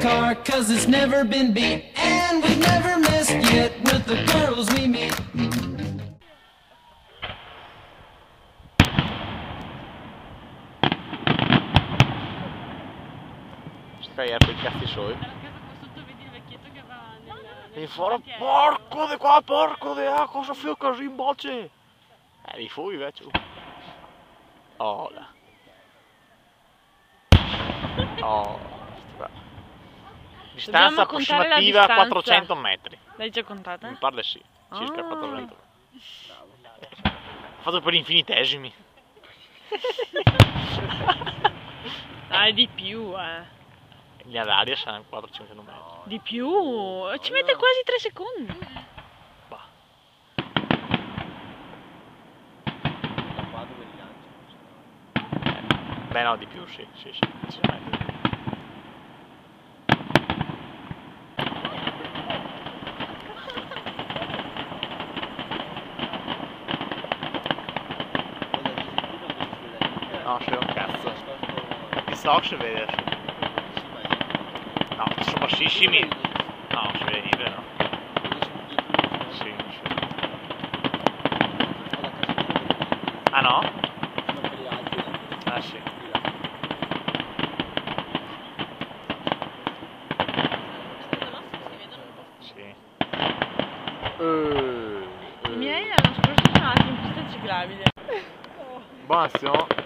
car, cause it's never been beat. And we've never missed yet with the girls we meet. Stai per i cazzi suoi. E fuori, porco di qua, porco di là, cosa fai così in bocce? Li fui invece. Oh là. Oh. Distanza approssimativa 400 metri. L'hai già contata? Mi pare sì, circa 400. Bravo. Ho fatto per infinitesimi. Dai, di più, In linea d'aria saranno 400 metri. Di più? Ci mette quasi 3 secondi. Bah. Beh no, di più, sì, decisamente. No, c'è un cazzo. Il stock si vede. No, sono bassissimi. No, non si vede niente, no. Sì, non si vede. Ah no? Ah sì. Sì. I miei l'anno scorso sono andati in pista ciclabile. Buonissimo.